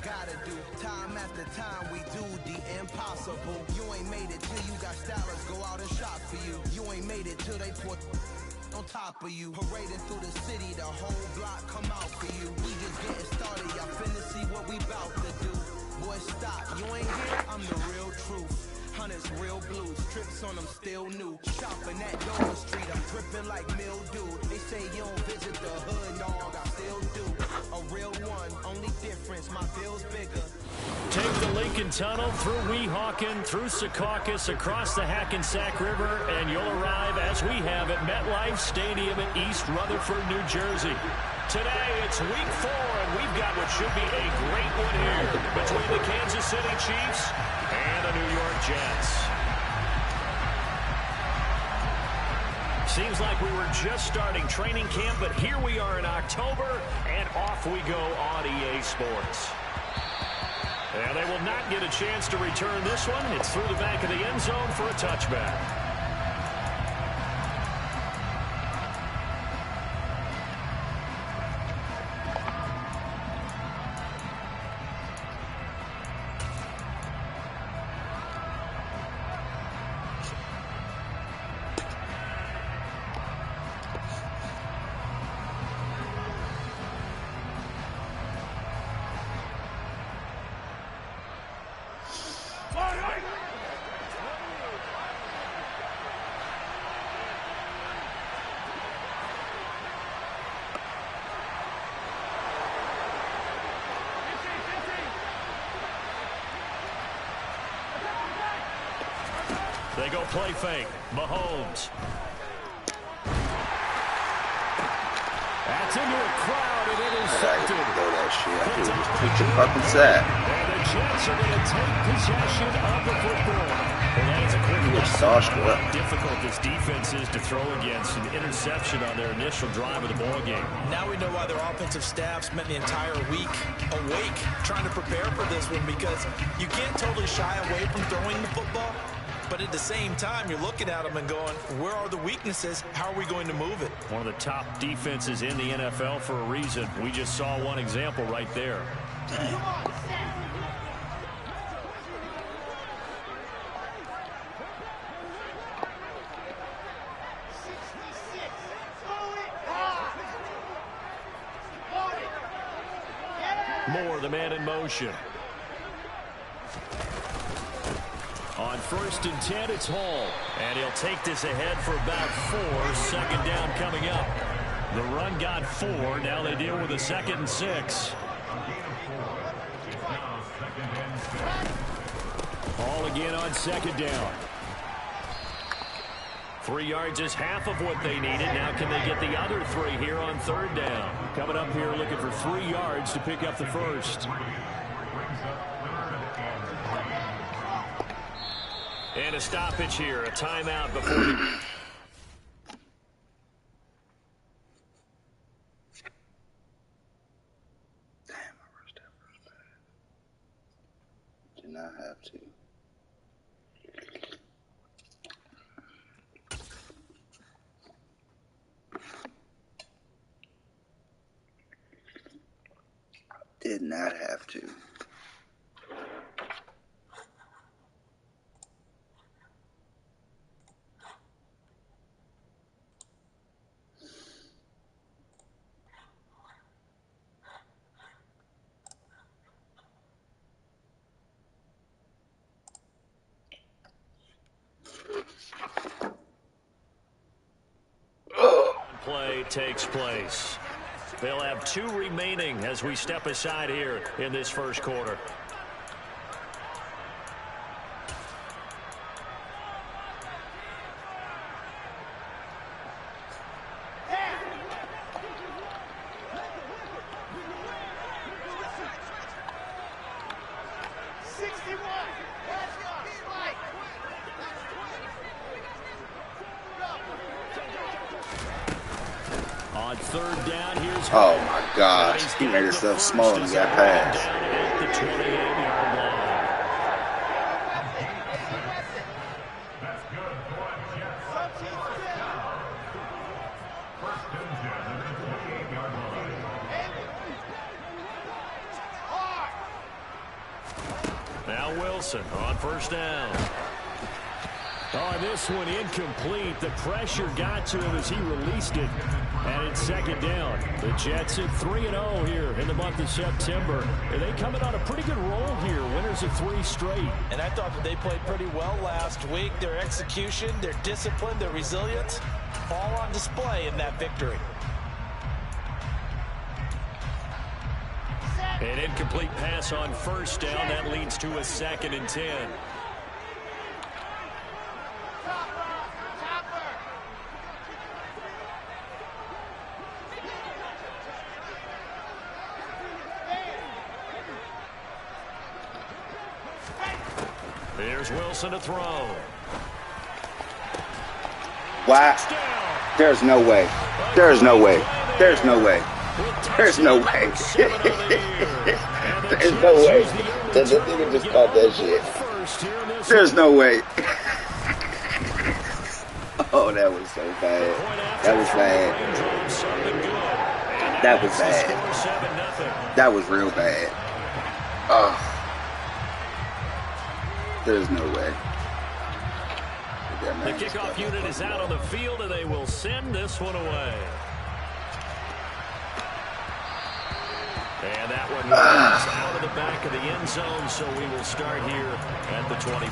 gotta do. Time after time we do the impossible. You ain't made it till you got stylers go out and shop for you. You ain't made it till they put on top of you. Parading through the city, the whole block come out for you. We just getting started, y'all finna see what we bout to do. Boy, stop, you ain't here, I'm the real truth. Hunters real blues, trips on them still new. Shopping at Dover Street, I'm dripping like mildew. They say you don't visit the hood, dog, I still do. A real one, only difference, my bill's bigger. Take the Lincoln Tunnel through Weehawken, through Secaucus, across the Hackensack River, and you'll arrive, as we have, at MetLife Stadium in East Rutherford, New Jersey. Today, it's week 4, and we've got what should be a great one here between the Kansas City Chiefs and the New York Jets. Seems like we were just starting training camp, but here we are in October, and off we go on EA Sports. And they will not get a chance to return this one. It's through the back of the end zone for a touchback. They go play fake. Mahomes. That's into a crowd and intercepted. He was just tweaking fucking sad. And the Jets are going to take possession of the football. Well, that is a quick look starstruck. how difficult this defense is to throw against. An interception on their initial drive of the ball game. Now we know why their offensive staff spent the entire week awake trying to prepare for this one, because you can't totally shy away from throwing the football. But at the same time, you're looking at them and going, where are the weaknesses? How are we going to move it? One of the top defenses in the NFL for a reason. We just saw one example right there. Moore, the man in motion. On 1st and 10, it's Hall. And he'll take this ahead for about 4. 2nd down coming up. The run got 4. Now they deal with a 2nd and 6. Hall again on 2nd down. 3 yards is half of what they needed. Now can they get the other 3 here on 3rd down? Coming up here looking for 3 yards to pick up the first. And a stoppage here, a timeout before the... Damn, I rushed that first pass. Did not have to. Did not have to. Play takes place. They'll have 2 remaining as we step aside here in this first quarter. On 3rd down, here's... Oh my gosh, he made himself small and he got past. Down at the 28-yard line. Now Wilson on first down. Oh, this one incomplete. The pressure got to him as he released it. And it's second down. The Jets at 3-0 here in the month of September. And they coming on a pretty good roll here. Winners of 3 straight. And I thought that they played pretty well last week. Their execution, their discipline, their resilience, all on display in that victory. An incomplete pass on first down. That leads to a 2nd and 10. Here's Wilson to throw. Wow. There's no way. There's no way. There's no way. There's no way. There's no way. The nigga just caught that shit. There's no way. Oh, that was so bad. That was bad. That was bad. That was real bad. Oh. There's no way. The kickoff unit is out on the field, and they will send this one away. And that one runs out of the back of the end zone, so we will start here at the 25.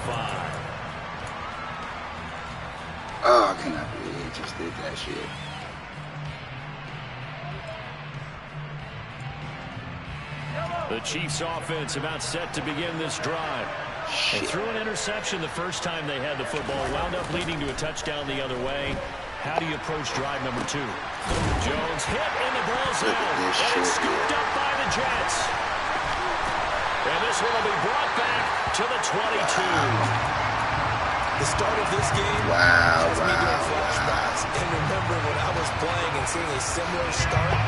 Oh, I cannot believe he just did that shit. The Chiefs offense about set to begin this drive. And threw an interception the first time they had the football. Wound up leading to a touchdown the other way. How do you approach drive number 2? Jones hit and the ball's out. And it's scooped up by the Jets. And this one will be brought back to the 22. The start of this game has me doing flashbacks. And remembering when I was playing and seeing a similar start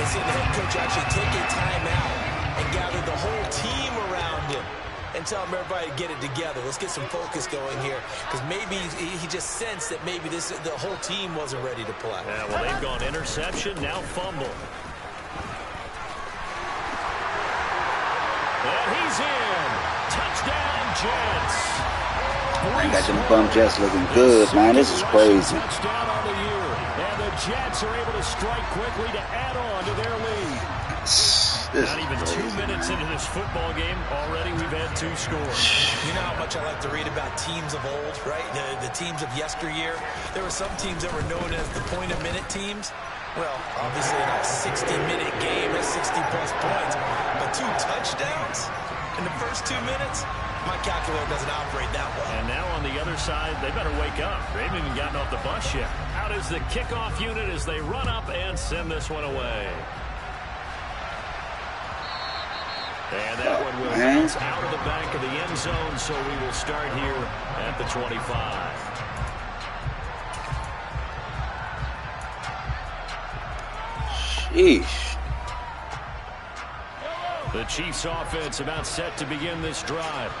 and seeing the head coach actually take a timeout and gather the whole team around him and tell him everybody to get it together. Let's get some focus going here. Because maybe he just sensed that maybe the whole team wasn't ready to play. Yeah, well, they've gone interception, now fumble. And he's in. Touchdown, Jets. I got them bum Jets looking good, man. This is crazy. Touchdown on the year. And the Jets are able to strike quickly to add on to their lead. Not even 2 minutes into this football game, already we've had 2 scores. You know how much I like to read about teams of old, right? The teams of yesteryear. There were some teams that were known as the point-a-minute teams. Well, obviously in a 60-minute game at 60-plus points. But 2 touchdowns in the first 2 minutes? My calculator doesn't operate that way. And now on the other side, they better wake up. They haven't even gotten off the bus yet. Out is the kickoff unit as they run up and send this one away. And that one will bounce out of the back of the end zone, so we will start here at the 25. Sheesh. The Chiefs offense about set to begin this drive.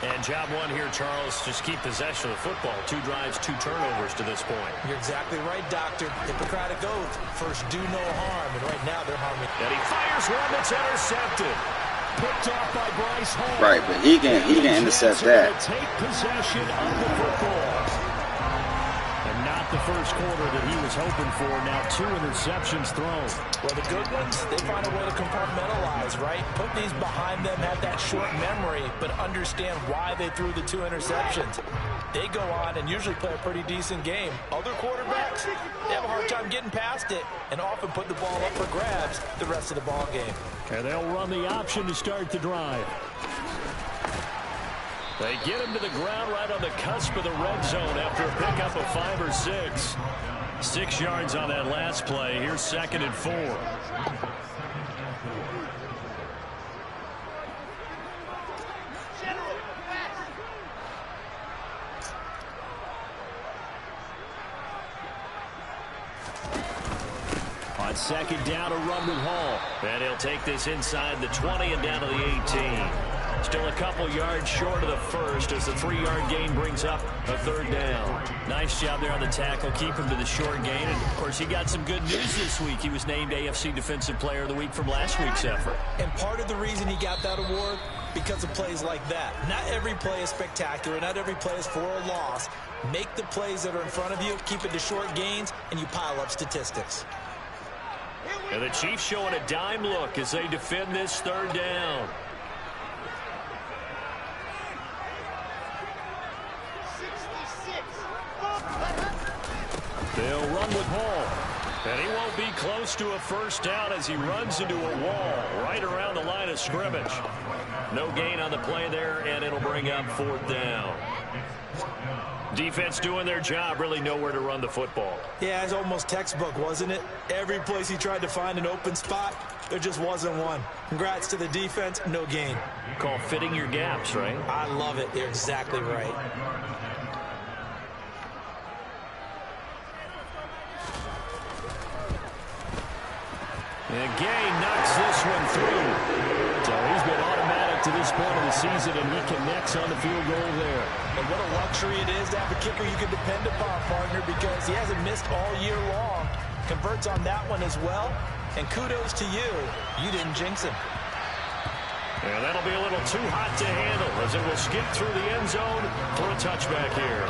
And job 1 here, Charles, just keep possession of the football. 2 drives, 2 turnovers to this point. You're exactly right, Doctor. Hippocratic oath. First, do no harm. And right now, they're harming. And he fires one that's intercepted. Picked off by Bryce Hall. Right, but he can intercept that. Take possession of the football. And not the first quarter that he was hoping for. Now 2 interceptions thrown. Well, the good ones, they find a way to compartmentalize, right? Put these behind them, have that short memory, but understand why they threw the 2 interceptions. They go on and usually play a pretty decent game. Other quarterbacks, they have a hard time getting past it and often put the ball up for grabs the rest of the ball game. And they'll run the option to start the drive. They get him to the ground right on the cusp of the red zone after a pickup of 5 or 6. 6 yards on that last play. Here's 2nd and 4. On 2nd down, a run with Hall. And he'll take this inside the 20 and down to the 18. Still a couple yards short of the first as the 3-yard gain brings up a 3rd down. Nice job there on the tackle. Keep him to the short gain. And, of course, he got some good news this week. He was named AFC Defensive Player of the Week from last week's effort. And part of the reason he got that award because of plays like that. Not every play is spectacular. Not every play is for a loss. Make the plays that are in front of you, keep it to short gains, and you pile up statistics. And the Chiefs showing a dime look as they defend this third down. They'll run with Hall. And he won't be close to a first down as he runs into a wall right around the line of scrimmage. No gain on the play there, and it'll bring up fourth down. Defense doing their job, really nowhere to run the football. Yeah, it's almost textbook, wasn't it? Every place he tried to find an open spot, there just wasn't one. Congrats to the defense, no gain. Called fitting your gaps, right? I love it. You're exactly right. And Gay knocks this one through. So he's been automatic to this point of the season, and he connects on the field goal there. And what a luxury it is to have a kicker you can depend upon, partner, because he hasn't missed all year long. Converts on that one as well. And kudos to you. You didn't jinx him. And that'll be a little too hot to handle as it will skip through the end zone for a touchback here.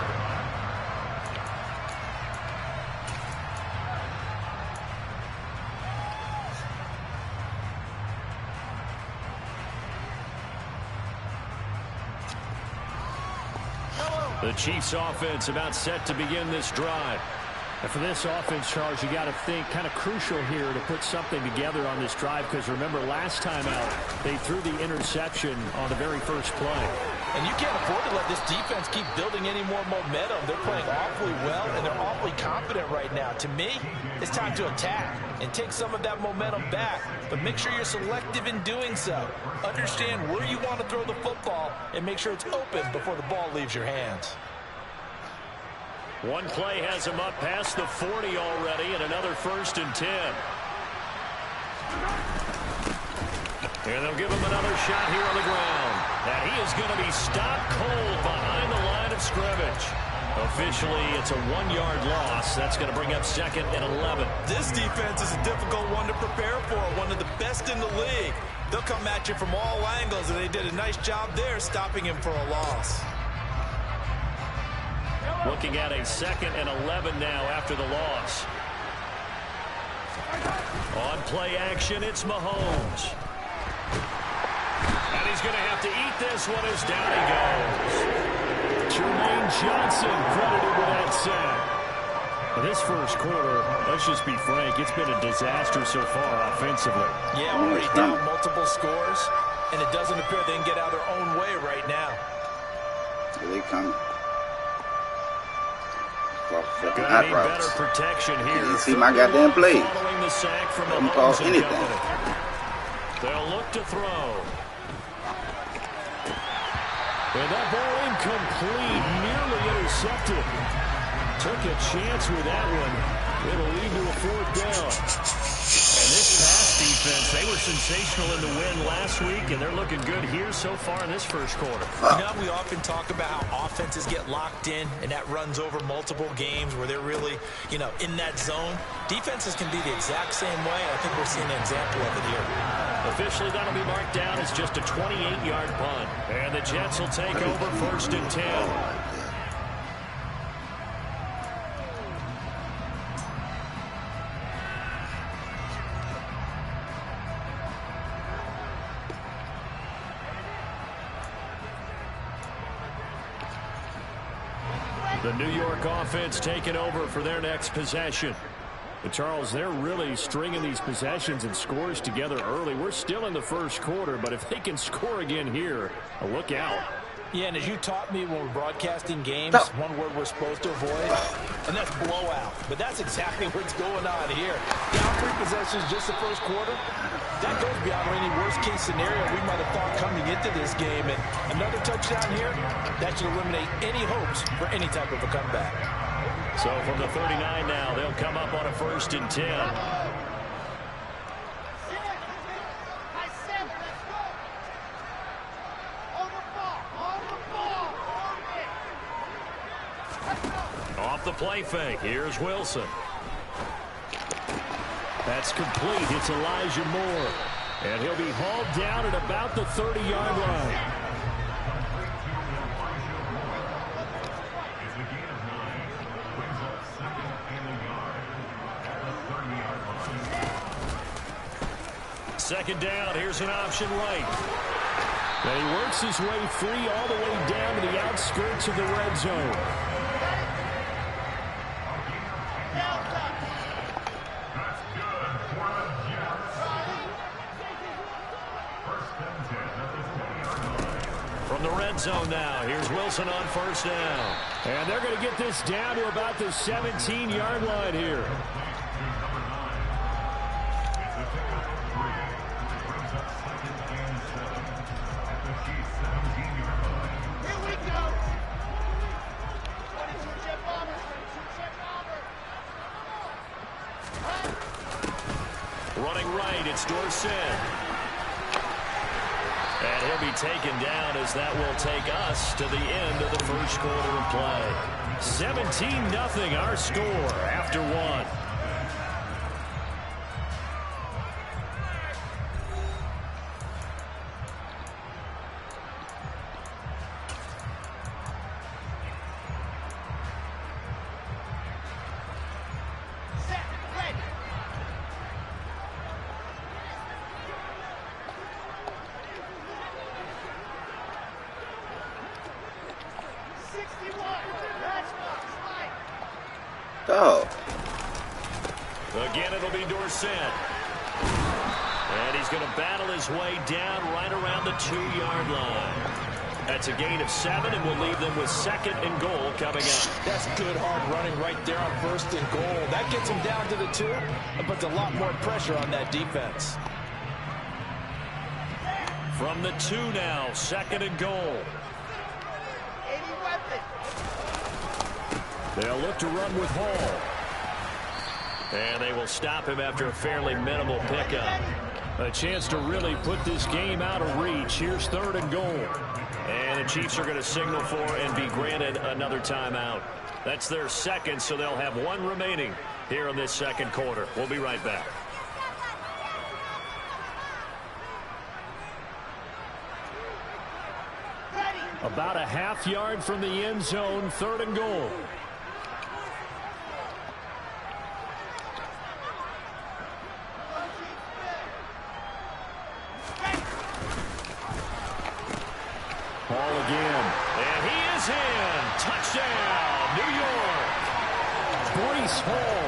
The Chiefs offense about set to begin this drive. And for this offense, Charles, you got to think kind of crucial here to put something together on this drive, because remember last time out they threw the interception on the very first play. And you can't afford to let this defense keep building any more momentum. They're playing awfully well, and they're awfully confident right now. To me, it's time to attack and take some of that momentum back, but make sure you're selective in doing so. Understand where you want to throw the football and make sure it's open before the ball leaves your hands. One play has him up past the 40 already, and another 1st and 10. And they'll give him another shot here on the ground. And he is going to be stopped cold behind the line of scrimmage. Officially, it's a 1-yard loss. That's going to bring up 2nd and 11. This defense is a difficult one to prepare for, one of the best in the league. They'll come at you from all angles, and they did a nice job there stopping him for a loss. Looking at a 2nd and 11 now after the loss. On play action, it's Mahomes. And he's going to have to eat this one as down he goes. Jermaine Johnson credited with that sack. This first quarter, let's just be frank, it's been a disaster so far offensively. Yeah, already down multiple scores, and it doesn't appear they can get out their own way right now. Here they come. Gonna need better protection here. You see my goddamn play. Following the sack from Don't call Mahomes anything. They'll look to throw. And that ball incomplete, nearly intercepted. Took a chance with that one. It'll lead to a 4th down. And this pass defense, they were sensational in the win last week, and they're looking good here so far in this first quarter. You know, we often talk about how offenses get locked in, and that runs over multiple games where they're really, in that zone. Defenses can be the exact same way. I think we're seeing an example of it here. Officially, that'll be marked down as just a 28-yard punt. And the Jets will take over 1st and 10. The New York offense taking over for their next possession. But Charles, they're really stringing these possessions and scores together early. We're still in the first quarter, but if they can score again here, look out. Yeah, and as you taught me when we're broadcasting games, one word we're supposed to avoid, and that's blowout. But that's exactly what's going on here. Down 3 possessions just the first quarter. That goes beyond any worst-case scenario we might have thought coming into this game. And another touchdown here, that should eliminate any hopes for any type of a comeback. So from the 39 now, they'll come up on a 1st and 10. Off the play fake, here's Wilson. That's complete. It's Elijah Moore. And he'll be hauled down at about the 30-yard line. Second down, here's an option right. And he works his way free all the way down to the outskirts of the red zone. From the red zone now, here's Wilson on first down. And they're going to get this down to about the 17-yard line here. Running right, it's Dorsett. And he'll be taken down as that will take us to the end of the first quarter of play. 17-0 our score after one. Oh. Again, it'll be Dorsett. And he's going to battle his way down right around the 2-yard line. That's a gain of 7, and we'll leave them with 2nd and goal coming up. That's good hard running right there on 1st and goal. That gets him down to the 2, and puts a lot more pressure on that defense. From the 2 now, 2nd and goal. They'll look to run with Hall. And they will stop him after a fairly minimal pickup. A chance to really put this game out of reach. Here's 3rd and goal. And the Chiefs are going to signal for and be granted another timeout. That's their 2nd, so they'll have 1 remaining here in this 2nd quarter. We'll be right back. About a half yard from the end zone, 3rd and goal. Ball again. And he is in. Touchdown, New York. Breece Hall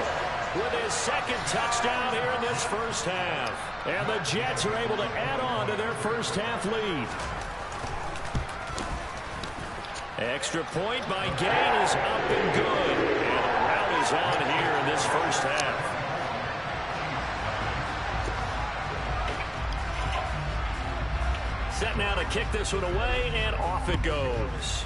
with his 2nd touchdown here in this first half. And the Jets are able to add on to their first half lead. Extra point by Gain is up and good. And the rout is on here in this first half. Set now to kick this one away, and off it goes.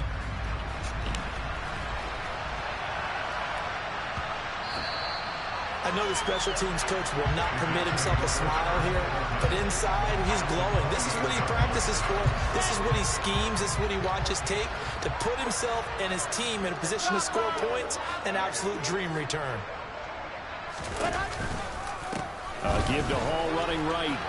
I know the special teams coach will not permit himself a smile here, but inside he's glowing. This is what he practices for. This is what he schemes. This is what he watches tape to put himself and his team in a position to score points. An absolute dream return. Give to Hall running right.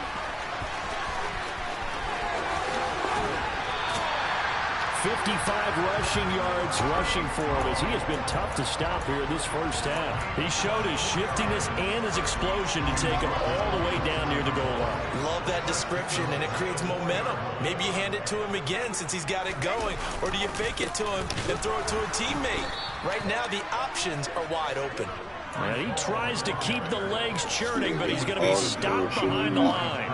55 rushing yards rushing for him as he has been tough to stop here in this first half. He showed his shiftiness and his explosion to take him all the way down near the goal line. Love that description, and it creates momentum. Maybe you hand it to him again since he's got it going, or do you fake it to him and throw it to a teammate? Right now, the options are wide open. And he tries to keep the legs churning, but he's going to be stopped behind the line.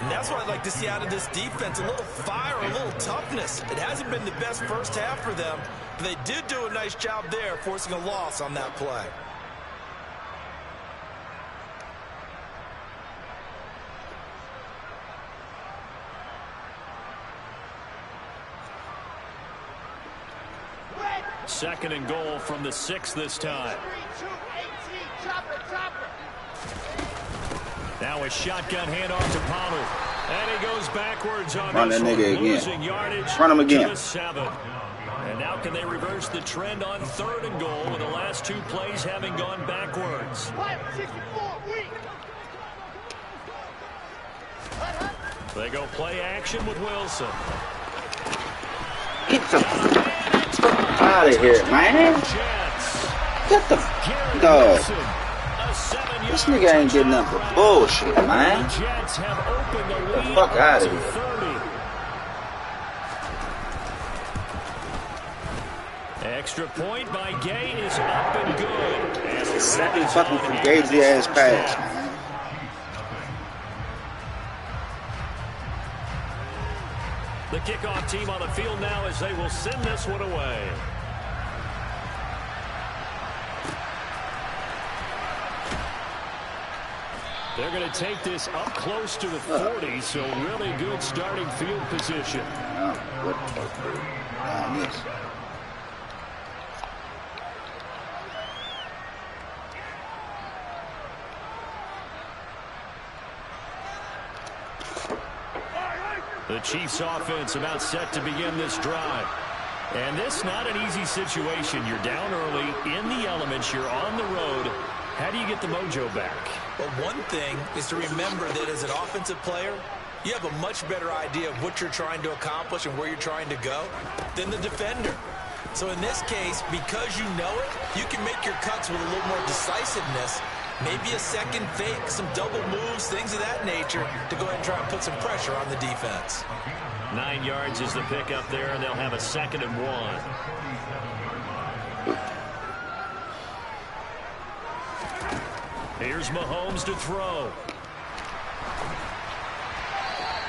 And that's what I'd like to see out of this defense, a little fire, a little toughness. It hasn't been the best first half for them, but they did do a nice job there forcing a loss on that play. Second and goal from the 6 this time. Now a shotgun handoff to Pollard. And he goes backwards on this one, losing yardage to the 7. And now can they reverse the trend on 3rd and goal with the last 2 plays having gone backwards? They go play action with Wilson. Get the fuck out of here, man. Get the dog. This nigga ain't getting up for bullshit, man. Get the fuck out of here. Extra point by Gay is up and good. And second fucking fugazi ass pass, man. The kickoff team on the field now as they will send this one away. They're going to take this up close to the 40, so really good starting field position. Yes. The Chiefs offense about set to begin this drive. And this not an easy situation. You're down early, in the elements, you're on the road. How do you get the mojo back? Well, one thing is to remember that as an offensive player, you have a much better idea of what you're trying to accomplish and where you're trying to go than the defender. So in this case, because you know it, you can make your cuts with a little more decisiveness. Maybe a second fake, some double moves, things of that nature to go ahead and try and put some pressure on the defense. 9 yards is the pickup there, and they'll have a 2nd and 1. Here's Mahomes to throw.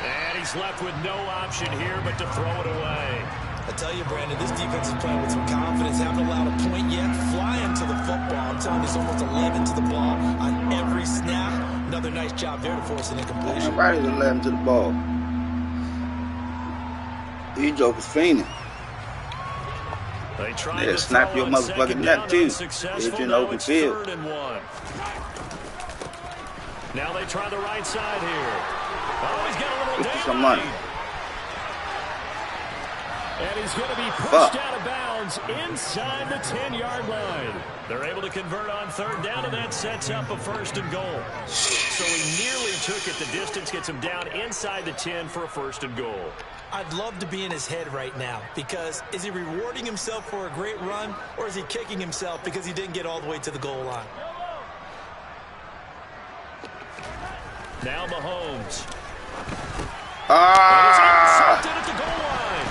And he's left with no option here but to throw it away. I tell you, Brandon, this defense is playing with some confidence. Haven't allowed a point yet. Flying to the football. I'm telling you, it's almost 11 to the ball on every snap. Another nice job there to force an incompletion. Nobody's 11 to the ball. These jokers fiending. They'll snap your motherfucking neck, too. If you're in the open field. Now they try the right side here. Oh, he's got a little Get some money. And he's going to be pushed out of bounds inside the 10-yard line. They're able to convert on 3rd down, and that sets up a 1st and goal. So he nearly took it. The distance gets him down inside the 10 for a 1st and goal. I'd love to be in his head right now, because is he rewarding himself for a great run, or is he kicking himself because he didn't get all the way to the goal line? Now Mahomes. And he's intercepted at the goal line.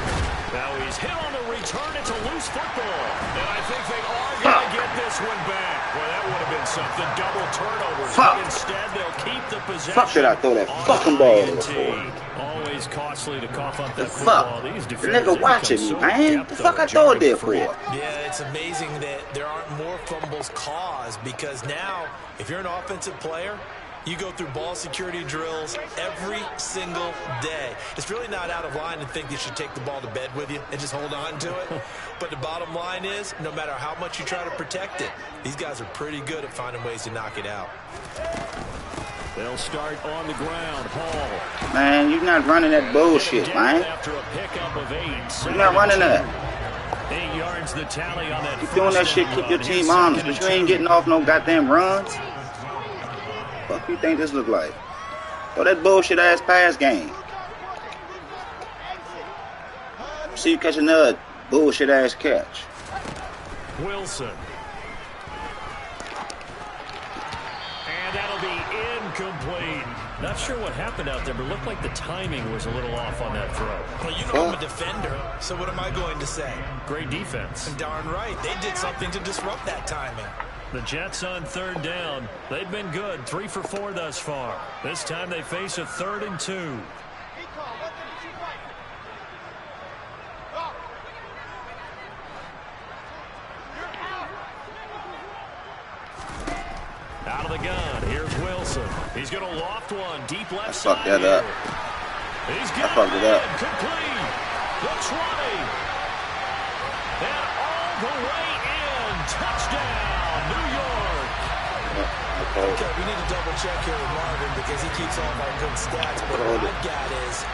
Now he's hit on the return. It's a loose football. And I think they are going to get this one back. Well, that would have been something. Double turnovers. But instead, they'll keep the possession. Fuck did I throw that fucking ball before? Always costly to cough up the that football. These the nigga watching me, man. The fuck I throw it there for? Yeah, it's amazing that there aren't more fumbles caused, because now, if you're an offensive player, you go through ball security drills every single day. It's really not out of line to think you should take the ball to bed with you and just hold on to it. But the bottom line is, no matter how much you try to protect it, these guys are pretty good at finding ways to knock it out. They'll start on the ground. Hall. Man, you're not running that bullshit, man. After a pickup of 8. You're not running that. 8 yards the tally on that. Keep doing that shit, keep your team honest, but you ain't getting off no goddamn runs. What do you think this look like? Throw that bullshit ass pass game. See you catch another bullshit ass catch. Wilson. And that'll be incomplete. Not sure what happened out there, but it looked like the timing was a little off on that throw. Well, you know I'm a defender, so what am I going to say? Great defense. And darn right, they did something to disrupt that timing. The Jets on 3rd down. They've been good, 3 for 4 thus far. This time they face a 3rd and 2. Out of the gun, here's Wilson. He's going to loft one, deep left side. Fuck that up. He's I fucked it up. Complete. Looks right. And all the way in. Touchdown, New York. Okay, we need to double check here with Marvin, because he keeps all of our good stats. But what I've got is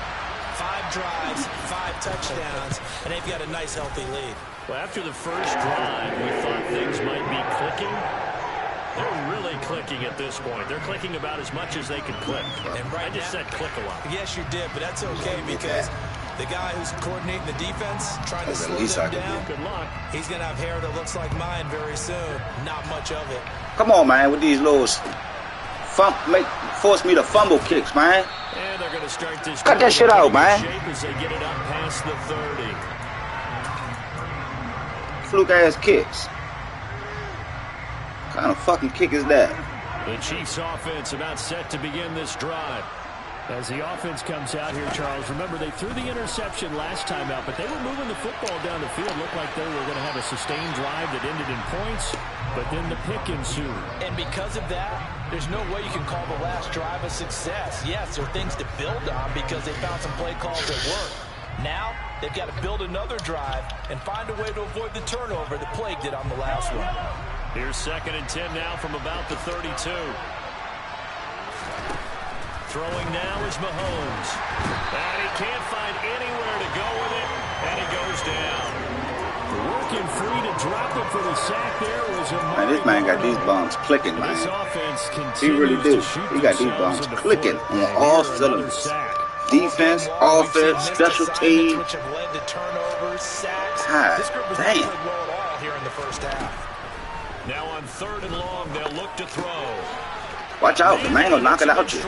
5 drives, 5 touchdowns, and they've got a nice, healthy lead. Well, after the first drive, we thought things might be clicking. They're really clicking at this point. They're clicking about as much as they can click. And right I just said click a lot. Yes, you did, but that's okay because the guy who's coordinating the defense, trying to slow them down, good luck. He's going to have hair that looks like mine very soon. Not much of it. Come on, man, with these little force me to fumble kicks, man. And they're going to start this. Cut that shit out, man. Shape as they get it up past the 30. Fluke ass kicks. What kind of fucking kick is that? The Chiefs offense about set to begin this drive. As the offense comes out here, Charles, remember they threw the interception last time out, but they were moving the football down the field. Looked like they were going to have a sustained drive that ended in points, but then the pick ensued. And because of that, there's no way you can call the last drive a success. Yes, there are things to build on because they found some play calls that work. Now, they've got to build another drive and find a way to avoid the turnover that plagued it on the last one. Here's 2nd and 10 now from about the 32. Throwing now is Mahomes. And he can't find anywhere to go with it, and he goes down. Working free to drop it for the sack there was a Man, this man got these bombs clicking, man. He really do. He got these bombs clicking on all cylinders. Defense, offense, special team. God damn. Now on 3rd and long, they'll look to throw. Watch out, the man will knock it out you.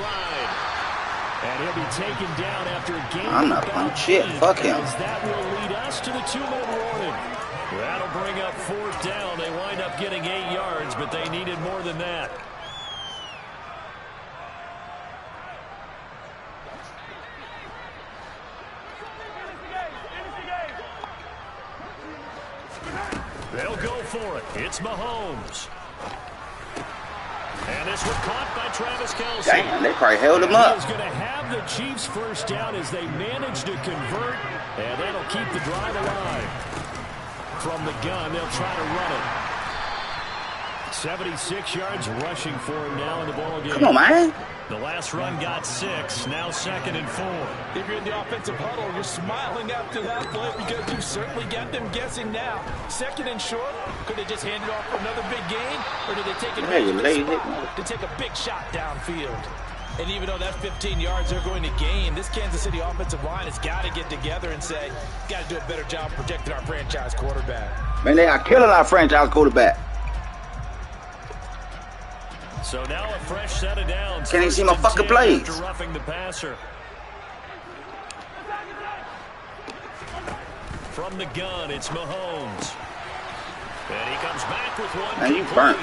And he'll be taken down after a game. I'm not on shit. Fuck him. That will lead us to the 2-minute warning. That'll bring up 4th down. They wind up getting 8 yards, but they needed more than that. They'll go for it. It's Mahomes. And this one caught by Travis Kelce. Damn, they probably held him up. He's going to have the Chiefs first down as they manage to convert, and that'll keep the drive alive. From the gun, they'll try to run it. 76 yards rushing for him now in the ballgame. Come on, man. The last run got 6, now 2nd and 4. If you're in the offensive huddle, you're smiling after that play because you certainly got them guessing now. 2nd and short, could they just hand it off for another big gain? Or did they take advantage of the spot to take a big shot downfield? And even though that's 15 yards they're going to gain, this Kansas City offensive line has got to get together and say, got to do a better job protecting our franchise quarterback. Man, they are killing our franchise quarterback. So now a fresh set of downs. Can't even see my fucking plays. After roughing the passer. From the gun, it's Mahomes. And he comes back with one. Man, you burnt.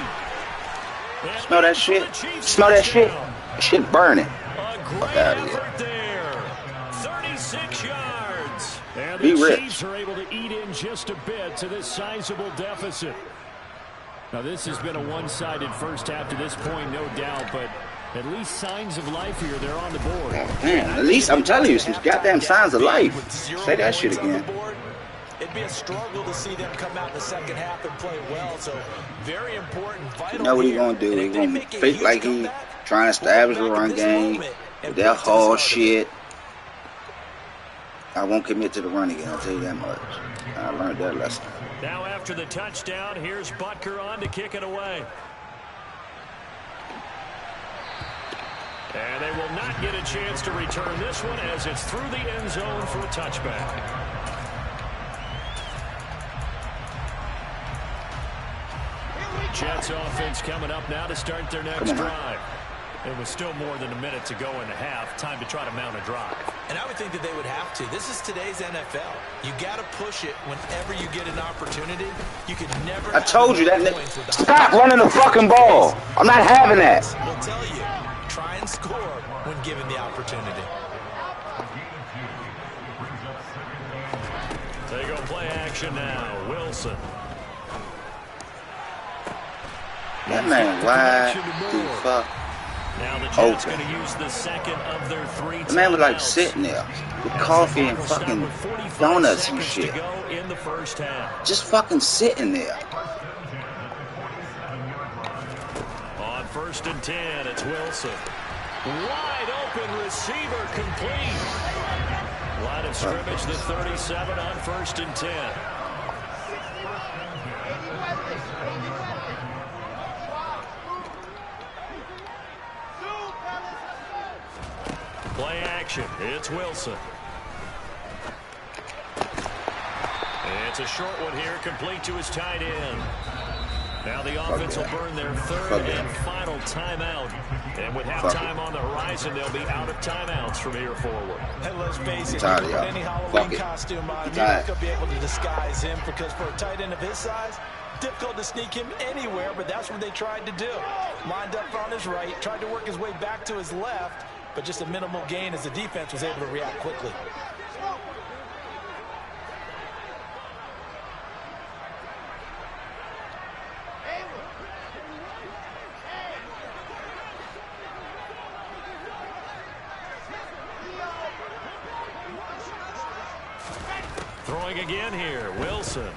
Smell that shit? Smell that shit? That shit burning. Fuck out of here. There. 36 yards. And Be the rich. Chiefs are able to eat in just a bit to this sizable deficit. Now, this has been a one-sided first half to this point, no doubt, but at least signs of life here. They're on the board. Oh, man, at least I'm telling you, some goddamn signs of life. Say that shit again. It'd be a struggle to see them come out in the second half and play well, so very important, vital. You know what he's going to do? He's going to fake like he trying to establish a run game with that hard shit. I won't commit to the run again, I'll tell you that much. I learned that lesson. Now after the touchdown, here's Butker on to kick it away. And they will not get a chance to return this one as it's through the end zone for a touchback. Jets offense coming up now to start their next drive. It was still more than a minute to go in the half. Time to try to mount a drive. And I would think that they would have to. This is today's NFL. You got to push it whenever you get an opportunity. You can never. I told you that. Stop running the fucking ball. I'm not having that. We'll tell you. Try and score when given the opportunity. They go play action now. Wilson. That man wide the fuck. Now the Jets going to use the second of their 3 timeouts. The man was like sitting there with coffee and fucking donuts and shit. In the first half. Just fucking sitting there. On 1st and 10, it's Wilson. Wide open receiver complete. Line of scrimmage, the 37 on 1st and 10. Play action. It's Wilson. It's a short one here, complete to his tight end. Now the offense will burn their third and final timeout. And with halftime on the horizon, they'll be out of timeouts from here forward. Hey, let's face it, you put any Halloween costume on, you're not going to be able to disguise him, because for a tight end of his size, difficult to sneak him anywhere, but that's what they tried to do. Lined up on his right, tried to work his way back to his left, but just a minimal gain as the defense was able to react quickly. Throwing again here, Wilson.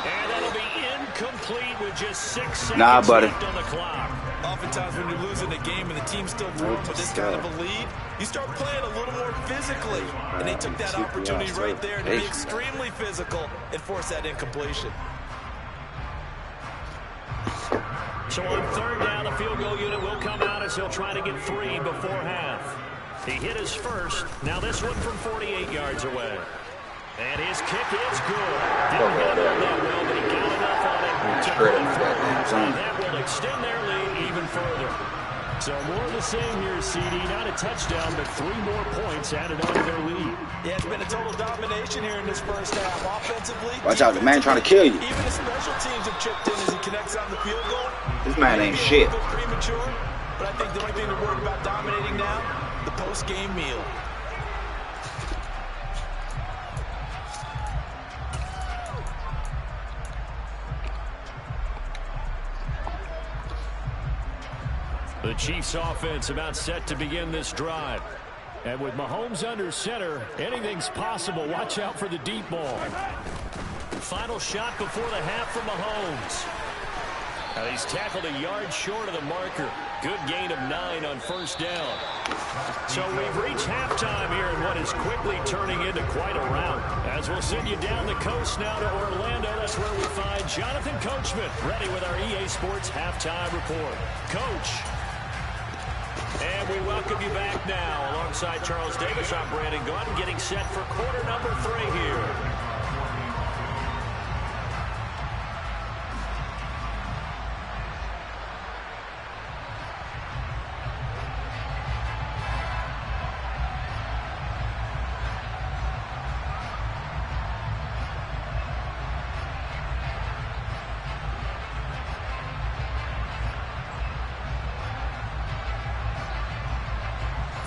And that'll be incomplete with just 6 seconds left on the clock. Oftentimes when you're losing a game and the team's still throwing with this kind of a lead, you start playing a little more physically. And they took that opportunity right there to be extremely physical and force that incompletion. So on third down, the field goal unit will come out as he'll try to get 3 before half. He hit his first. Now this one from 48 yards away. And his kick is good. Didn't hit it all that well, but he got enough on it. And that will extend their lead even further. So more of the same here, CD. Not a touchdown, but 3 more points added on to their lead. Yeah, it's been a total domination here in this first half. Offensively, watch out, the man trying to kill you. Even the special teams have chipped in as he connects on the field goal. This man ain't shit. Premature, but I think the only thing to worry about dominating now, the post-game meal. The Chiefs offense about set to begin this drive. And with Mahomes under center, anything's possible. Watch out for the deep ball. Final shot before the half from Mahomes. Now he's tackled a yard short of the marker. Good gain of 9 on first down. So we've reached halftime here in what is quickly turning into quite a rout. As we'll send you down the coast now to Orlando, that's where we find Jonathan Coachman ready with our EA Sports halftime report. Coach. And we welcome you back now. Alongside Charles Davis, I'm Brandon Gaudin, getting set for quarter number 3 here.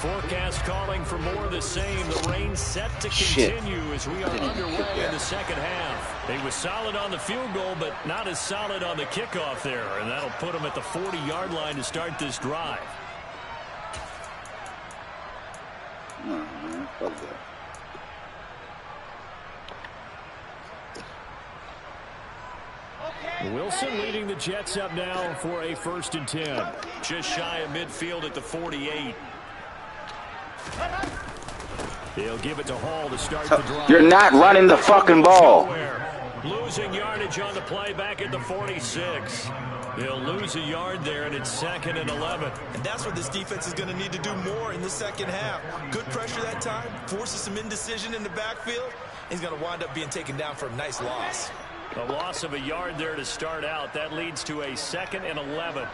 Forecast calling for more of the same. The rain set to continue as we are underway in the second half. He was solid on the field goal, but not as solid on the kickoff there. And that'll put him at the 40-yard line to start this drive. No, man, fuck that. Wilson leading the Jets up now for a 1st and 10. Just shy of midfield at the 48. He'll give it to Hall to start the drive. You're not running the fucking ball. Losing yardage on the play back at the 46. They'll lose a yard there, and it's 2nd and 11. And that's what this defense is going to need to do more in the second half. Good pressure that time, forces some indecision in the backfield. He's going to wind up being taken down for a nice loss. A loss of a yard there to start out. That leads to a 2nd and 11.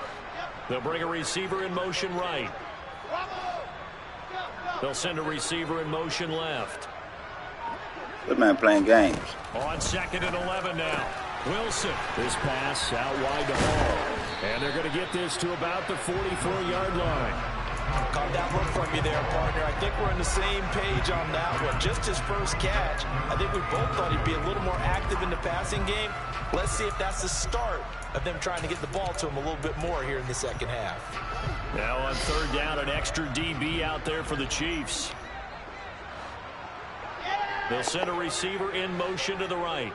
They'll bring a receiver in motion right. They'll send a receiver in motion left. Good man playing games. On 2nd and 11 now. Wilson. This pass out wide to Hall. And they're going to get this to about the 44-yard line. Caught that one from you there, partner. I think we're on the same page on that one. Just his first catch. I think we both thought he'd be a little more active in the passing game. Let's see if that's the start of them trying to get the ball to him a little bit more here in the second half. Now on 3rd down, an extra DB out there for the Chiefs. They'll send a receiver in motion to the right.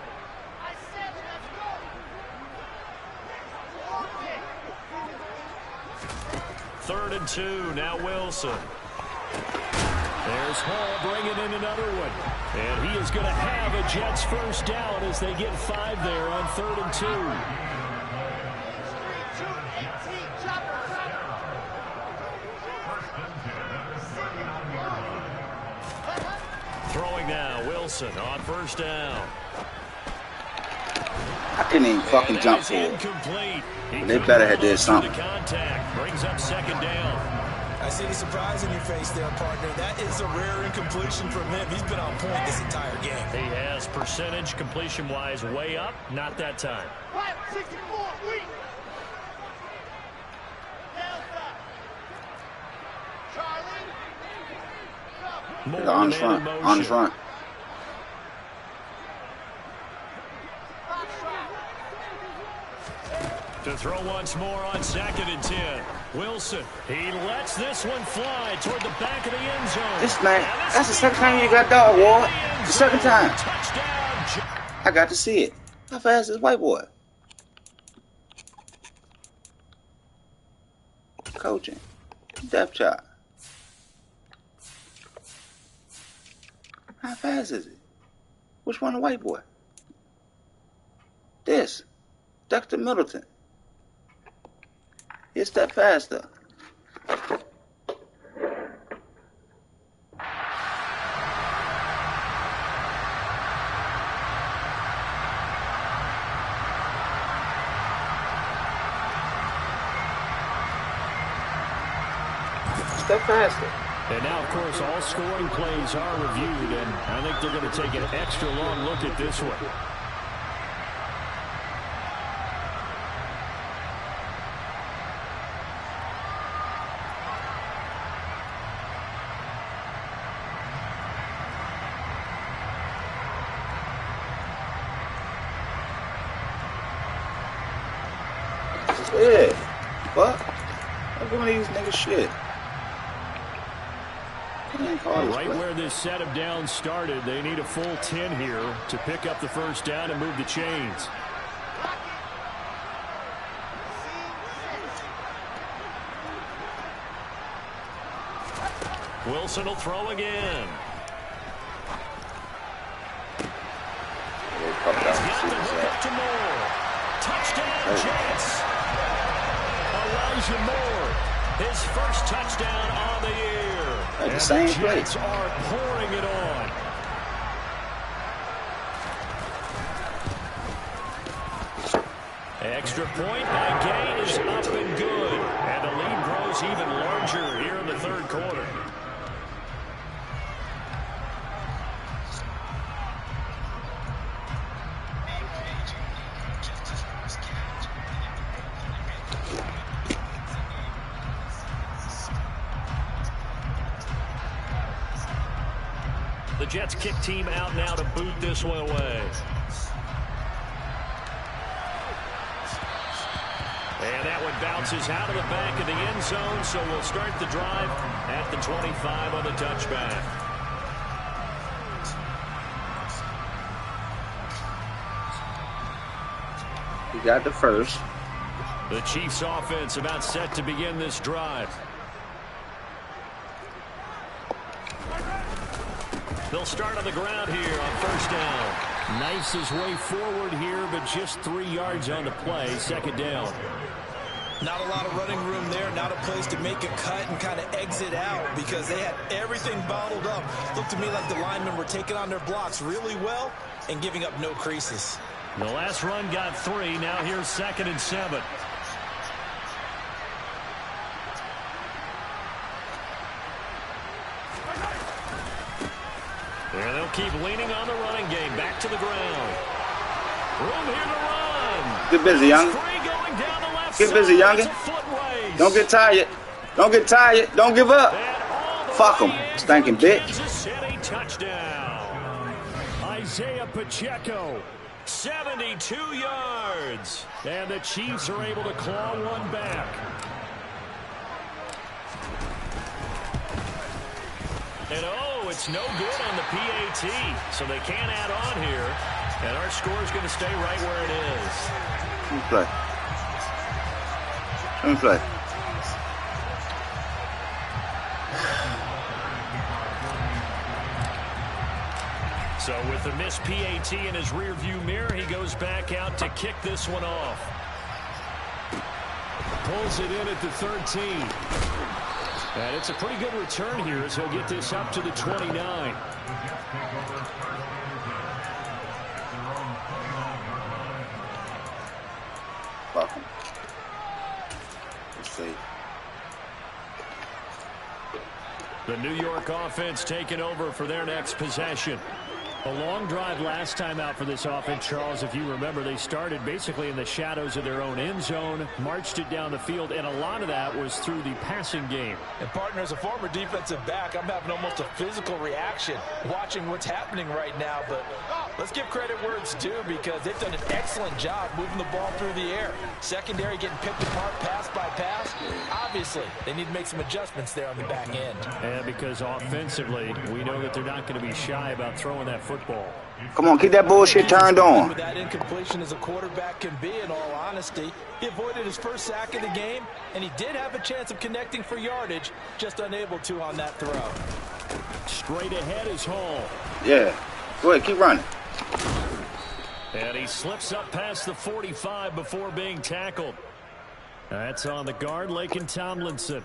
Third and 2, now Wilson. There's Hall bringing in another one. And he is going to have a Jets 1st down as they get 5 there on 3rd and 2. Throwing now, Wilson on first down. I couldn't even fucking jump for it. They better have did something. Contact brings up second down. I see the surprise in your face there, partner. That is a rare incompletion from him. He's been on point this entire game. He has percentage completion-wise way up. Not that time. 64, weak. On front. On front. To throw once more on 2nd and 10. Wilson, he lets this one fly toward the back of the end zone. This man, that's the second time you got dog, Ward. The second time. I got to see it. How fast is white boy? Coaching. Depth chart. How fast is it? Which one the white boy? This. Dexter Middleton. It's that faster. Step faster. And now, of course, all scoring plays are reviewed, and I think they're going to take an extra long look at this one. Yeah, fuck. I'm doing these niggas shit. Right where this set of downs started, they need a full 10 here to pick up the first down and move the chains. Wilson will throw again. He's got the hook up to Moore. Touchdown, Jets. Elijah Moore, his first touchdown on the year. The same play. Jets are pouring it on. Extra point by Gay is up and good. And the lead grows even larger here in the third quarter. The Jets kick team out now to boot this one away. And that one bounces out of the back of the end zone, so we'll start the drive at the 25 on the touchback. He got the first. The Chiefs offense about set to begin this drive. They'll start on the ground here on first down. Nice his way forward here, but just 3 yards on the play. Second down. Not a lot of running room there. Not a place to make a cut and kind of exit out because they had everything bottled up. Looked to me like the linemen were taking on their blocks really well and giving up no creases. The last run got 3. Now here's 2nd and 7. And they'll keep leaning on the running game. Back to the ground. Room here to run. Get busy, young. Get busy, youngin. Don't get tired. Don't get tired. Don't give up. Fuck them, stinking bitch. Touchdown. Isaiah Pacheco, 72 yards. And the Chiefs are able to claw one back. And it's no good on the PAT, so they can't add on here. And our score is going to stay right where it is. Let me play. Let me play. So with the missed PAT in his rearview mirror, he goes back out to kick this one off. Pulls it in at the 13. And it's a pretty good return here as he'll get this up to the 29. New York offense taking over for their next possession. A long drive last time out for this offense, Charles. If you remember, they started basically in the shadows of their own end zone, marched it down the field, and a lot of that was through the passing game. And, partner, as a former defensive back, I'm having almost a physical reaction watching what's happening right now. But let's give credit where it's due, because they've done an excellent job moving the ball through the air. Secondary getting picked apart pass by pass. Obviously, they need to make some adjustments there on the back end. And because offensively, we know that they're not going to be shy about throwing that football. Come on, keep that bullshit turned on. With that incompletion as a quarterback can be, in all honesty. He avoided his first sack of the game, and he did have a chance of connecting for yardage, just unable to on that throw. Straight ahead is Hall. Yeah. Go ahead, keep running. And he slips up past the 45 before being tackled. That's on the guard, Laken Tomlinson.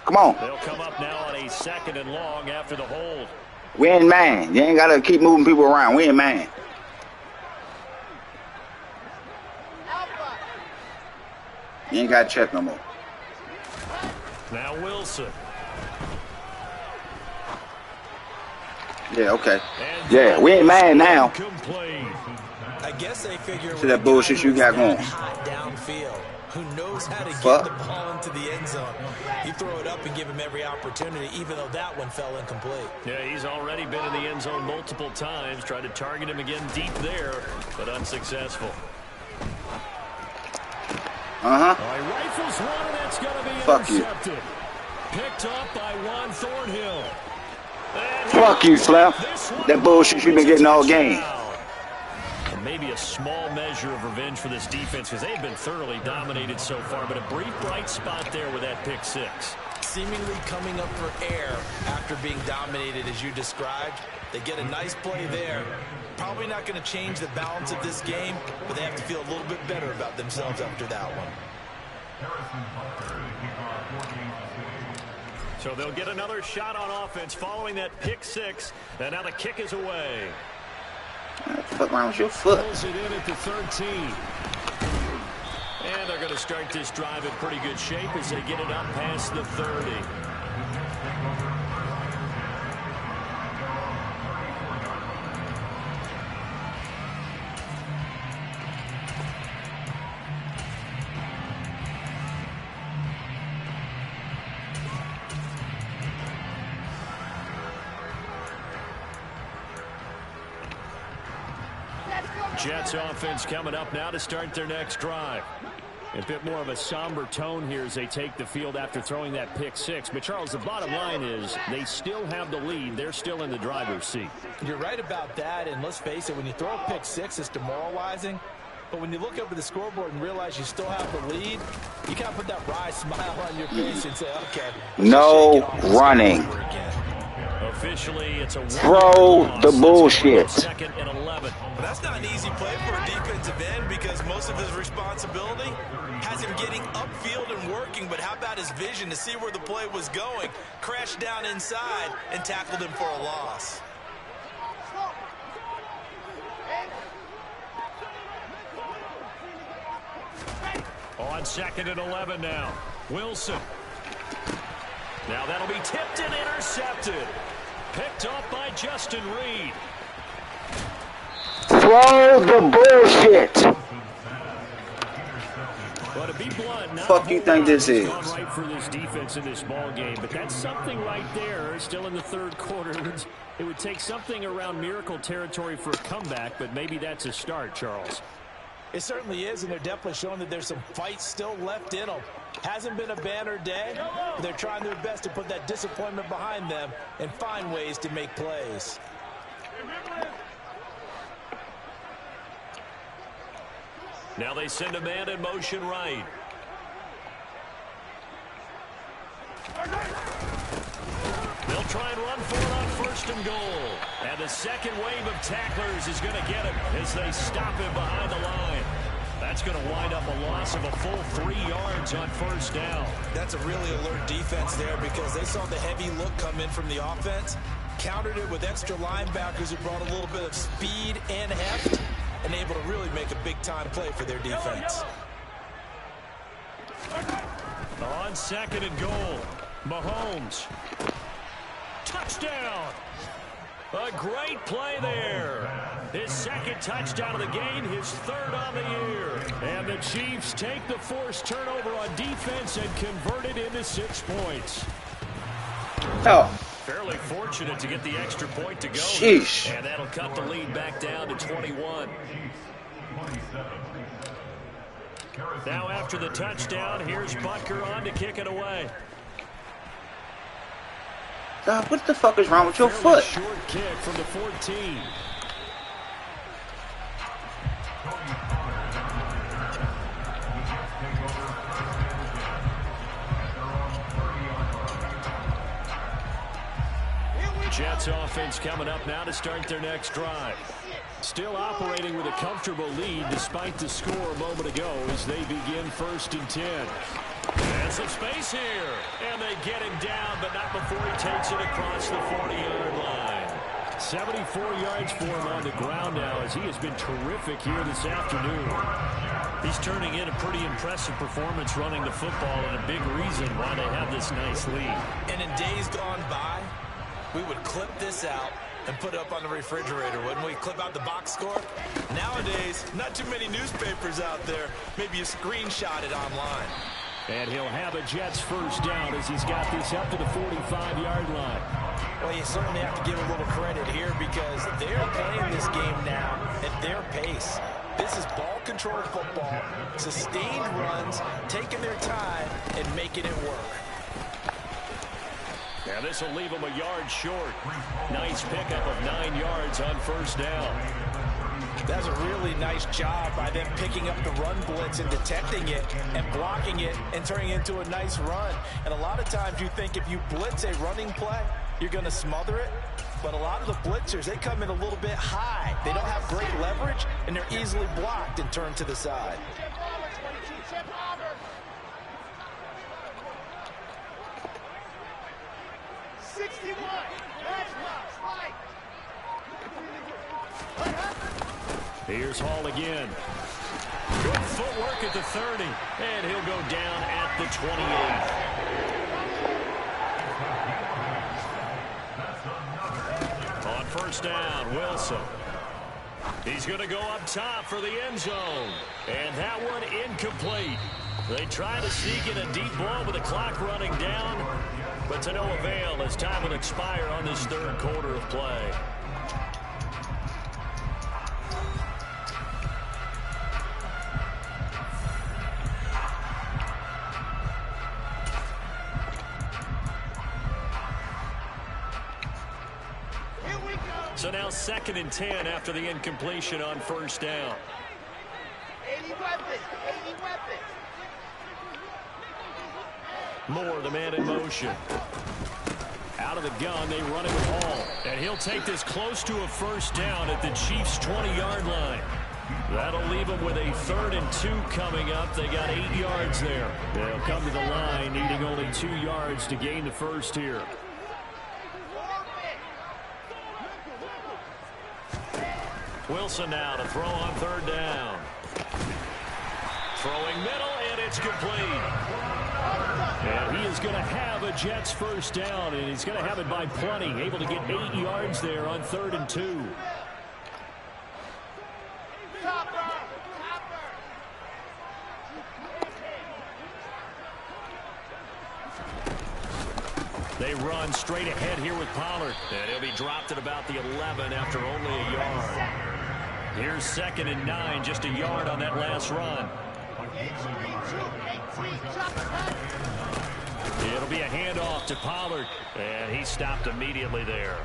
Come on. They'll come up now on a 2nd and long after the hold. We ain't man. You ain't got to keep moving people around. We ain't man. You ain't got to check no more. Now Wilson. Yeah, okay. Yeah, we ain't mad now. I guess they figure see that bullshit you got going. Hot downfield. Who knows how to get the ball into the end zone? You throw it up and give him every opportunity, even though that one fell incomplete. Yeah, he's already been in the end zone multiple times. Tried to target him again deep there, but unsuccessful. Uh-huh. Rifles one, and that's going to be fuck intercepted. You. Picked up by Juan Thornhill. Fuck you, Slap. That bullshit you've been getting all game. And maybe a small measure of revenge for this defense, because they've been thoroughly dominated so far, but a brief bright spot there with that pick six. Seemingly coming up for air after being dominated as you described. They get a nice play there. Probably not going to change the balance of this game, but they have to feel a little bit better about themselves after that one. So they'll get another shot on offense following that pick six, and now the kick is away. Fuck around with your foot. Pulls it in at the 13. And they're going to start this drive in pretty good shape as they get it up past the 30. Jets offense coming up now to start their next drive. A bit more of a somber tone here as they take the field after throwing that pick six. But, Charles, the bottom line is they still have the lead. They're still in the driver's seat. You're right about that, and let's face it, when you throw a pick six, it's demoralizing. But when you look up at the scoreboard and realize you still have the lead, you kind of put that wry smile on your face and say, okay. No running. Officially, it's a throw the bullshit. 2nd and 11. But that's not an easy play for a defensive end because most of his responsibility has him getting upfield and working. But how about his vision to see where the play was going? Crashed down inside and tackled him for a loss. On 2nd and 11 now. Wilson. Now that'll be tipped and intercepted. Picked up by Justin Reed. Throw the bullshit. Well, to be blunt, fuck you think this is? Right for this defense in this ball game, but that's something right there. Still in the third quarter. It would take something around miracle territory for a comeback, but maybe that's a start, Charles. It certainly is, and they're definitely showing that there's some fight still left in them. Hasn't been a banner day. They're trying their best to put that disappointment behind them and find ways to make plays. Now they send a man in motion right. They'll try and run for it on 1st and goal. And the second wave of tacklers is going to get him as they stop him behind the line. That's going to wind up a loss of a full 3 yards on 1st down. That's a really alert defense there because they saw the heavy look come in from the offense, countered it with extra linebackers who brought a little bit of speed and heft, and able to really make a big-time play for their defense. On 2nd and goal, Mahomes. Touchdown! A great play there. His 2nd touchdown of the game, his 3rd on the year. And the Chiefs take the forced turnover on defense and convert it into 6 points. Oh. Fairly fortunate to get the extra point to go. Sheesh. And that'll cut the lead back down to 21. Now after the touchdown, here's Butker on to kick it away. What the fuck is wrong with your foot? Short kick from the 14. Jets offense coming up now to start their next drive. Still operating with a comfortable lead despite the score a moment ago as they begin 1st and 10. And some space here. And they get him down, but not before he takes it across the 40-yard line. 74 yards for him on the ground now as he has been terrific here this afternoon. He's turning in a pretty impressive performance running the football and a big reason why they have this nice lead. And in days gone by, we would clip this out and put it up on the refrigerator, wouldn't we? Clip out the box score. Nowadays, not too many newspapers out there. Maybe you screenshot it online. And he'll have a Jets first down as he's got this up to the 45-yard line. Well, you certainly have to give a little credit here because they're playing this game now at their pace. This is ball control football, sustained runs, taking their time and making it work. Now this will leave him a yard short. Nice pickup of 9 yards on first down. That's a really nice job by them picking up the run blitz and detecting it and blocking it and turning it into a nice run. And a lot of times you think if you blitz a running play, you're going to smother it. But a lot of the blitzers, they come in a little bit high. They don't have great leverage, and they're easily blocked and turned to the side. Here's Hall again. Good footwork at the 30, and he'll go down at the 28. On first down, Wilson. He's going to go up top for the end zone. And that one incomplete. They try to sneak in a deep ball with the clock running down, but to no avail as time will expire on this 3rd quarter of play. So now 2nd and 10 after the incompletion on first down. 80 weapons, 80 weapons. Moore, the man in motion. Out of the gun, they run it with Hall. And he'll take this close to a first down at the Chiefs' 20-yard line. That'll leave them with a 3rd and 2 coming up. They got 8 yards there. They'll come to the line, needing only 2 yards to gain the first here. Wilson now to throw on 3rd down. Throwing middle, and it's complete. And he is going to have a Jets first down, and he's going to have it by plenty. Able to get 8 yards there on 3rd and 2. They run straight ahead here with Pollard. And he'll be dropped at about the 11 after only a yard. Here's 2nd and 9, just a yard on that last run. It'll be a handoff to Pollard, and he stopped immediately there.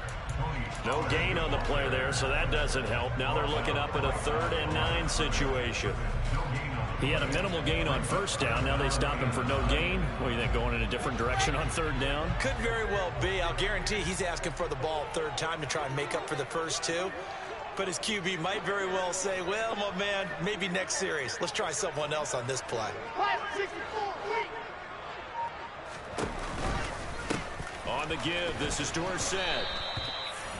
No gain on the play there, so that doesn't help. Now they're looking up at a 3rd and 9 situation. He had a minimal gain on first down. Now they stop him for no gain. What do you think, going in a different direction on 3rd down? Could very well be. I'll guarantee he's asking for the ball 3rd time to try and make up for the first 2. But his QB might very well say, well, my man, maybe next series. Let's try someone else on this play. On the give, this is Dorsett.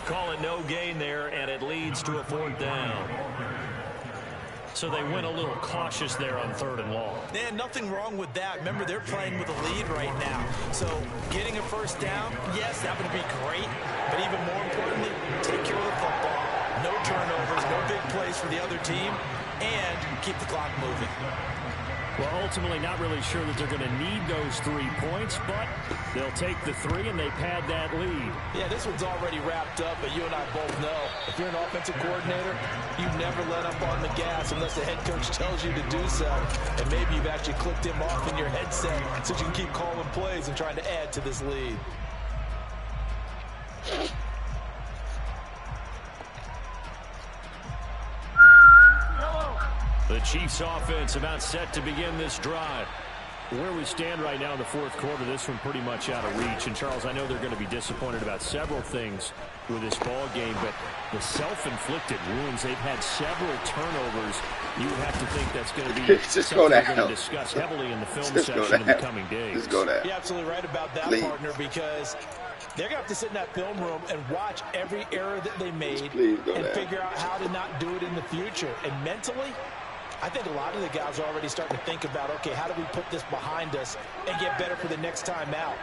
Call it no gain there, and it leads to a 4th down. So they went a little cautious there on 3rd and long. And nothing wrong with that. Remember, they're playing with a lead right now. So getting a first down, yes, that would be great. But even more importantly, take care of the football. No turnovers, no big plays for the other team, and keep the clock moving. Well, ultimately, not really sure that they're going to need those 3 points, but they'll take the 3 and they pad that lead. Yeah, this one's already wrapped up, but you and I both know if you're an offensive coordinator, you never let up on the gas unless the head coach tells you to do so. And maybe you've actually clicked him off in your headset so you can keep calling plays and trying to add to this lead. The Chiefs offense about set to begin this drive. Where we stand right now in the 4th quarter, this one pretty much out of reach. And, Charles, I know they're going to be disappointed about several things with this ball game, but the self-inflicted wounds, they've had several turnovers. You would have to think that's going to be something they're going to discuss heavily in the film session in the coming days. Just go there. You're absolutely right about that, partner, because they're going to have to sit in that film room and watch every error that they made and figure out how to not do it in the future. And mentally, I think a lot of the guys are already starting to think about, okay, how do we put this behind us and get better for the next time out?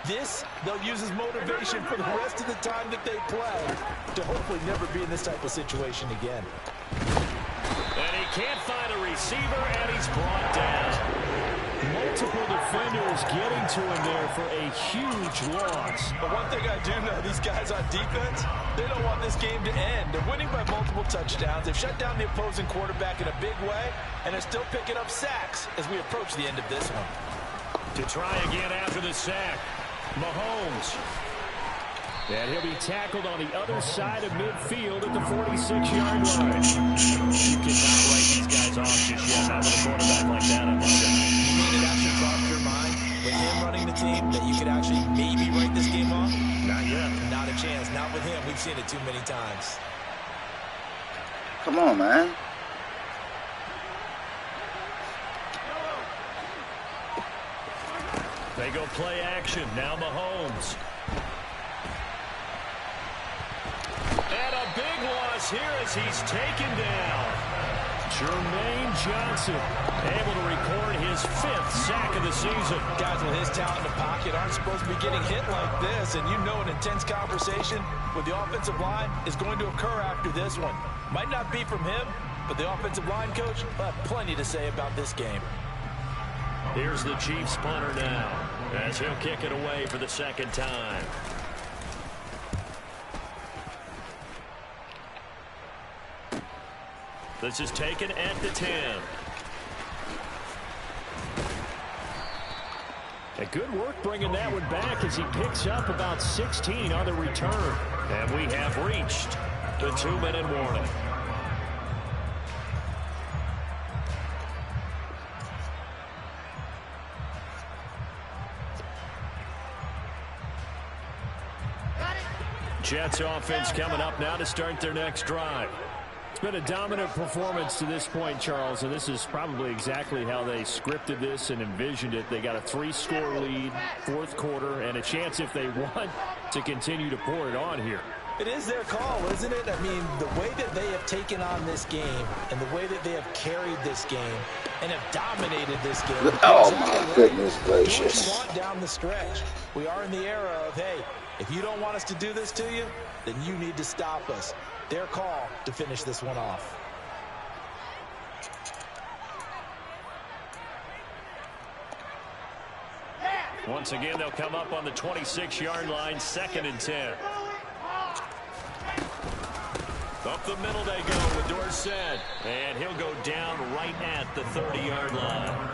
This, they'll use as motivation for the rest of the time that they play to hopefully never be in this type of situation again. And he can't find a receiver, and he's brought down. Multiple defenders getting to him there for a huge loss. But one thing I do know, these guys on defense, they don't want this game to end. They're winning by multiple touchdowns. They've shut down the opposing quarterback in a big way, and they're still picking up sacks as we approach the end of this one. To try again after the sack, Mahomes. And he'll be tackled on the other side of midfield at the 46-yard line. You cannot write these guys off just yet. Not with a quarterback like that, I'm saying. You mean it actually crossed your mind with him running the team that you could actually maybe write this game off? Not yet. Not a chance. Not with him. We've seen it too many times. Come on, man. They go play action. Now Mahomes. And a big loss here as he's taken down. Jermaine Johnson able to record his 5th sack of the season. Guys with his talent in the pocket aren't supposed to be getting hit like this, and you know an intense conversation with the offensive line is going to occur after this one. Might not be from him, but the offensive line coach will have plenty to say about this game. Here's the Chiefs punter now as he'll kick it away for the 2nd time. This is taken at the 10. A good work bringing that one back as he picks up about 16 on the return. And we have reached the 2-minute warning. Jets offense coming up now to start their next drive. It's been a dominant performance to this point, Charles, and this is probably exactly how they scripted this and envisioned it. They got a 3-score lead, 4th quarter, and a chance, if they want, to continue to pour it on here. It is their call, isn't it? I mean, the way that they have taken on this game and the way that they have carried this game and have dominated this game. Oh, my goodness gracious. Do what you want down the stretch. We are in the era of, hey, if you don't want us to do this to you, then you need to stop us. Their call to finish this one off. Once again, they'll come up on the 26-yard line, 2nd and 10. Up the middle they go with Dorsett, and he'll go down right at the 30-yard line.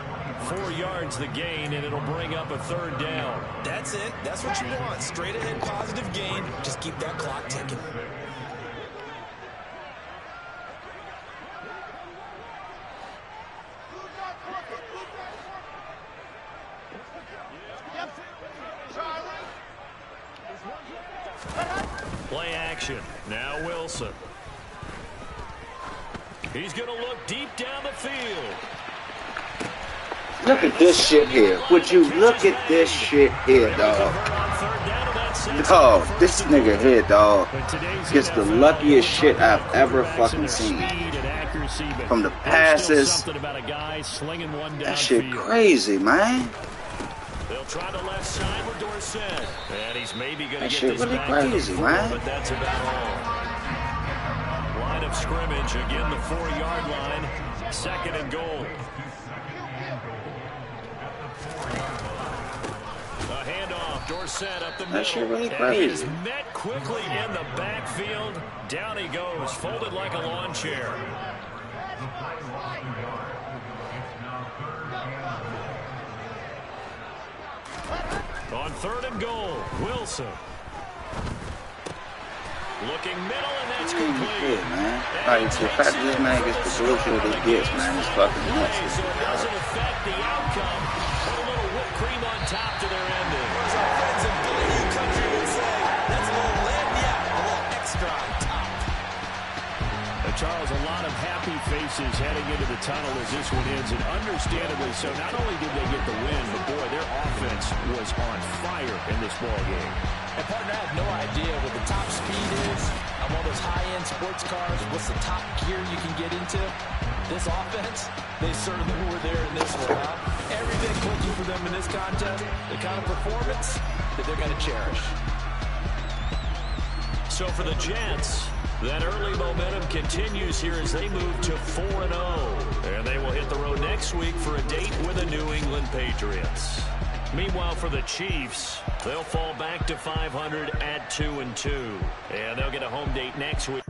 4 yards the gain, and it'll bring up a 3rd down. That's it. That's what you want. Straight ahead positive gain. Just keep that clock ticking. Play action. Now Wilson. He's going to look deep down the field. Look at this shit here. Would you look at this shit here, dog? Dog, this nigga here, dog, gets the luckiest shit I've ever fucking seen. from the passes. Something about a guy slinging one That shit crazy, man. They'll try the left side with Dorsett. And he's maybe going to get this really back crazy, man. But that's about all. Line of scrimmage, again the 4-yard line. 2nd and goal. A handoff, Dorsett up the middle. That shit really crazy. And met quickly in the backfield. Down he goes, folded like a lawn chair. On 3rd and goal, Wilson. Looking middle, and that's complete. Man. Like, the fact that this man gets the bullshit he gets, man, is fucking nuts. So it doesn't affect the outcome. Put a little whipped cream on top to their ending. As our friends in Bayou country would say, that's a little lead, yeah, a little extra on top. Charles, a lot of happy faces heading into the tunnel as this one ends, and understandably so. Not only did they get the win, but boy, their offense was on fire in this ball game. And partner, I have no idea what the top speed is on one of those high-end sports cars. What's the top gear you can get into? This offense, they certainly were there in this one. Huh? Everything clicking for them in this contest, the kind of performance that they're going to cherish. So for the Jets, that early momentum continues here as they move to 4-0. And they will hit the road next week for a date with the New England Patriots. Meanwhile, for the Chiefs, they'll fall back to 500 at 2-2. And they'll get a home date next week.